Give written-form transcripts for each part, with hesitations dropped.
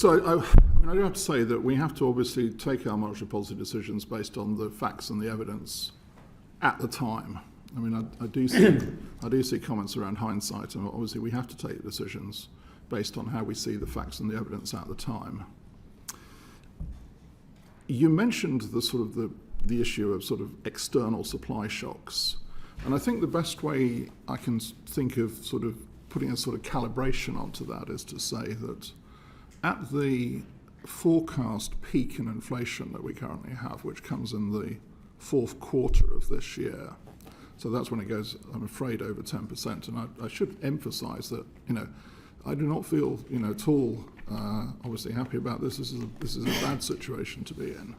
I do have to say that we have to obviously take our monetary policy decisions based on the facts and the evidence at the time. I mean, I do see comments around hindsight, and obviously we have to take decisions based on how we see the facts and the evidence at the time. You mentioned the issue of sort of external supply shocks, and I think the best way I can think of sort of putting a sort of calibration onto that is to say that at the forecast peak in inflation that we currently have, which comes in the fourth quarter of this year, so that's when it goes, I'm afraid, over 10%. And I should emphasise that, I do not feel, at all obviously happy about this. This is a bad situation to be in.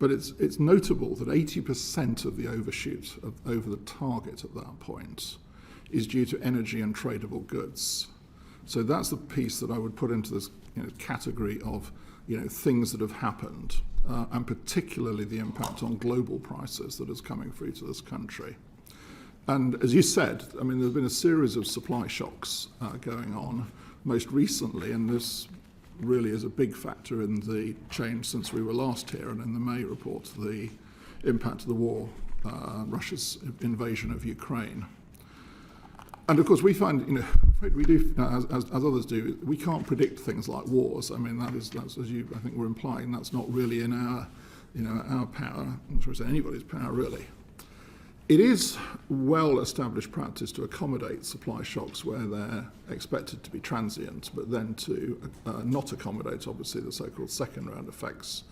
But it's notable that 80% of the overshoot over the target at that point is due to energy and tradable goods. So that's the piece that I would put into this category of things that have happened, and particularly the impact on global prices that is coming through to this country. And as you said, I mean, there's been a series of supply shocks going on most recently, and this really is a big factor in the change since we were last here, and in the May report, the impact of the war, Russia's invasion of Ukraine. And of course, we find, afraid we do, as others do, we can't predict things like wars. I mean, that's as you, I think, were implying, that's not really in our power. I'm not sure it's anybody's power, really. It is well-established practice to accommodate supply shocks where they're expected to be transient, but then to not accommodate, obviously, the so-called second-round effects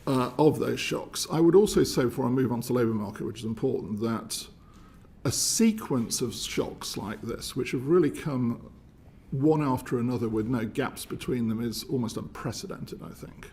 of those shocks. I would also say, before I move on to the labour market, which is important, that a sequence of shocks like this, which have really come one after another with no gaps between them, is almost unprecedented, I think.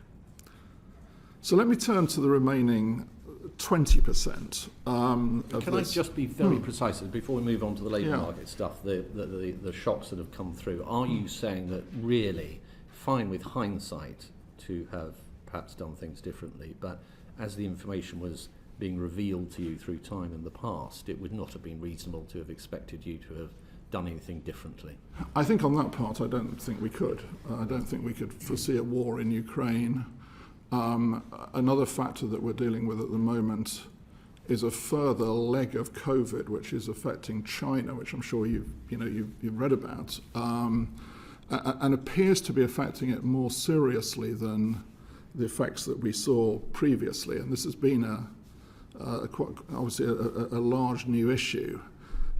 So let me turn to the remaining 20%. Can I just be very precise before we move on to the labour market stuff, the shocks that have come through? Are you saying that really, fine with hindsight to have perhaps done things differently, but as the information was being revealed to you through time in the past, it would not have been reasonable to have expected you to have done anything differently? I think on that part, I don't think we could. I don't think we could foresee a war in Ukraine. Another factor that we're dealing with at the moment is a further leg of COVID, which is affecting China, which I'm sure you've read about, and appears to be affecting it more seriously than the effects that we saw previously. And this has been obviously a large new issue.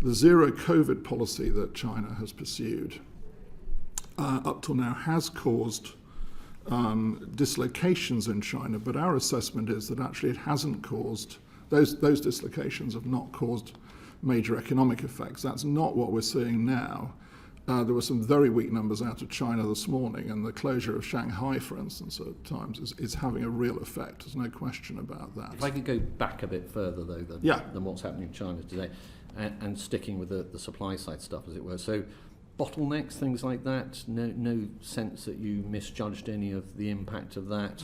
The zero COVID policy that China has pursued up till now has caused dislocations in China, but our assessment is that actually it hasn't caused, those dislocations have not caused major economic effects. That's not what we're seeing now. There were some very weak numbers out of China this morning, and the closure of Shanghai, for instance, at times is having a real effect. There's no question about that. If I could go back a bit further, though, than what's happening in China today, and sticking with the supply side stuff, as it were. So bottlenecks, things like that, no sense that you misjudged any of the impact of that?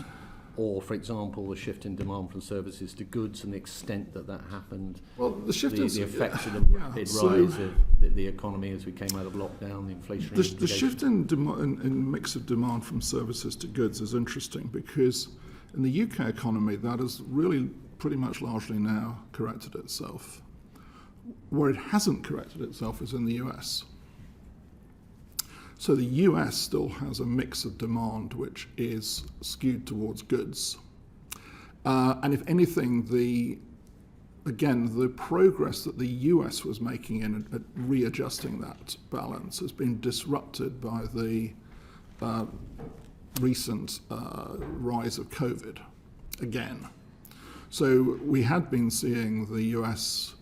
Or, for example, the shift in demand from services to goods and the extent that happened. Well, the shift the effects of the rapid rise of the economy as we came out of lockdown, the inflationary the shift in mix of demand from services to goods is interesting, because in the UK economy that has really pretty much largely now corrected itself. Where it hasn't corrected itself is in the US. So the US still has a mix of demand which is skewed towards goods. And if anything, the progress that the US was making in readjusting that balance has been disrupted by the recent rise of COVID again. So we had been seeing the US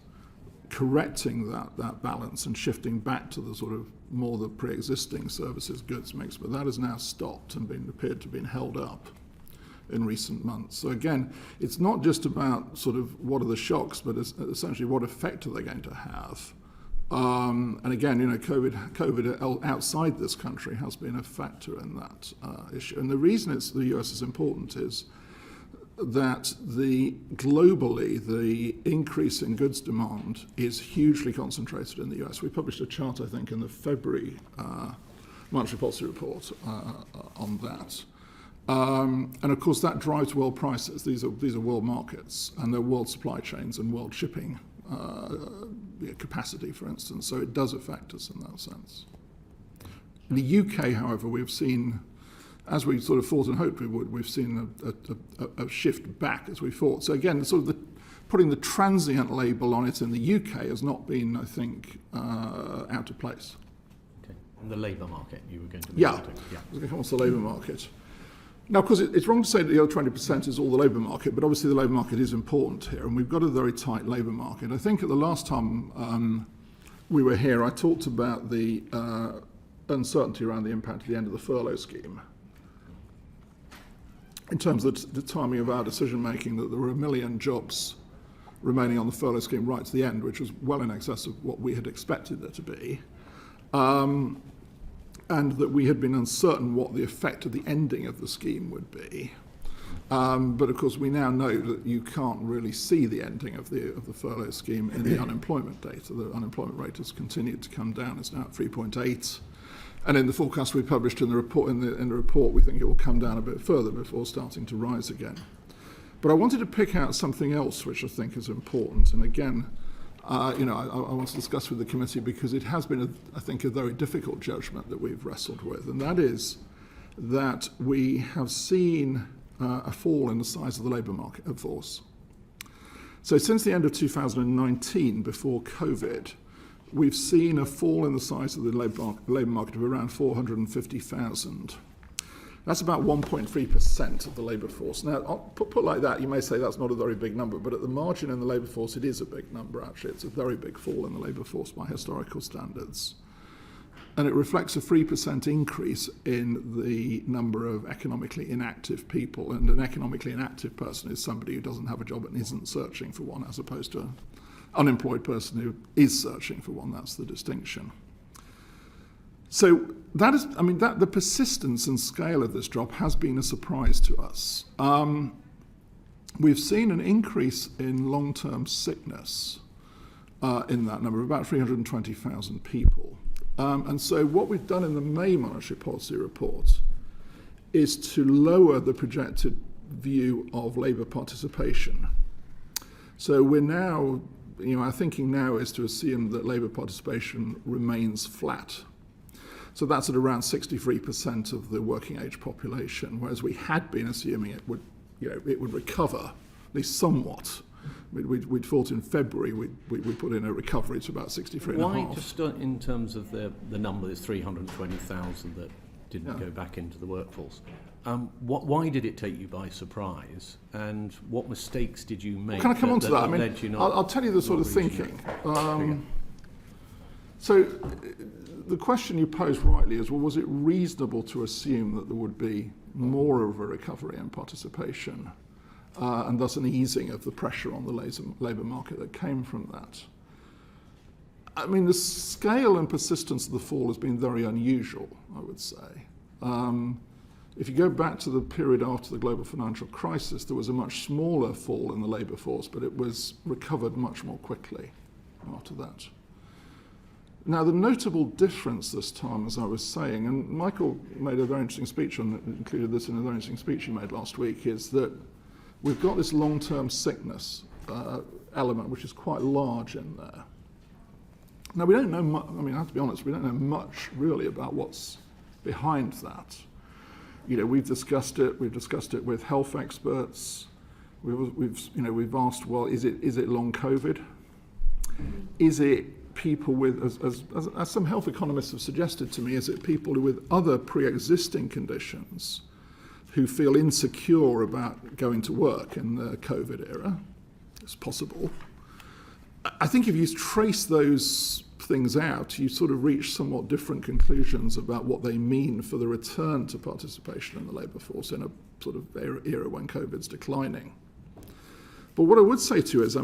correcting that balance and shifting back to the sort of more the pre-existing services goods mix, but that has now stopped and appeared to have been held up in recent months. So again, it's not just about sort of what are the shocks, but it's essentially what effect are they going to have. And again, COVID outside this country has been a factor in that issue. And the reason the US is important is that globally the increase in goods demand is hugely concentrated in the US. We published a chart, I think, in the February monetary policy report on that. And of course, that drives world prices. These are world markets, and they're world supply chains and world shipping capacity, for instance. So it does affect us in that sense. In the UK, however, we've seen, as we sort of thought and hoped we would, we've seen a shift back as we thought. So again, sort of putting the transient label on it in the UK has not been, I think, out of place. Okay. And the labour market, you were going to I was going to come on to the labour market. Now, of course, it's wrong to say that the other 20% is all the labour market, but obviously the labour market is important here, and we've got a very tight labour market. I think at the last time we were here, I talked about the uncertainty around the impact of the end of the furlough scheme. In terms of the timing of our decision-making, that there were 1 million jobs remaining on the furlough scheme right to the end, which was well in excess of what we had expected there to be. And that we had been uncertain what the effect of the ending of the scheme would be. But of course, we now know that you can't really see the ending of the furlough scheme in the unemployment data. The unemployment rate has continued to come down. It's now at 3.8. And in the forecast we published in the report, we think it will come down a bit further before starting to rise again. But I wanted to pick out something else which I think is important. And again, I want to discuss with the committee because it has been, I think, a very difficult judgment that we've wrestled with, and that is that we have seen a fall in the size of the labour market force. So since the end of 2019, before COVID, we've seen a fall in the size of the labour market of around 450,000. That's about 1.3% of the labour force. Now, put like that, you may say that's not a very big number, but at the margin in the labour force, it is a big number, actually. It's a very big fall in the labour force by historical standards. And it reflects a 3% increase in the number of economically inactive people. And an economically inactive person is somebody who doesn't have a job and isn't searching for one, as opposed to an unemployed person who is searching for one. That's the distinction. So that is, the persistence and scale of this drop has been a surprise to us. We've seen an increase in long-term sickness in that number, about 320,000 people. And so what we've done in the May monetary policy report is to lower the projected view of labour participation. So we're now, our thinking now is to assume that labour participation remains flat. So that's at around 63% of the working age population, whereas we had been assuming it would recover, at least somewhat. We'd thought in February we'd put in a recovery to about 63.5. Why, just in terms of the number, there's 320,000 that didn't go back into the workforce. Why did it take you by surprise, and what mistakes did you make? Can I come on to that? I'll tell you the sort of thinking. So the question you posed rightly is, well, was it reasonable to assume that there would be more of a recovery in participation and thus an easing of the pressure on the labour market that came from that? The scale and persistence of the fall has been very unusual, I would say. If you go back to the period after the global financial crisis, there was a much smaller fall in the labour force, but it was recovered much more quickly after that. Now, the notable difference this time, as I was saying, and Michael made a very interesting speech on it, included this in a very interesting speech he made last week, is that we've got this long-term sickness element, which is quite large in there. Now, we don't know much, I have to be honest, we don't know much really about what's behind that. We've discussed it with health experts. We've asked, well, is it long COVID? Is it people with, as some health economists have suggested to me, is it people with other pre-existing conditions who feel insecure about going to work in the COVID era? It's possible. I think if you trace those things out, you sort of reach somewhat different conclusions about what they mean for the return to participation in the labour force in a sort of era when COVID's declining. But what I would say to you is, I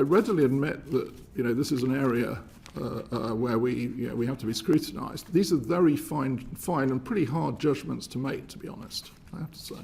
readily admit that this is an area where we have to be scrutinised. These are very fine and pretty hard judgments to make, to be honest, I have to say.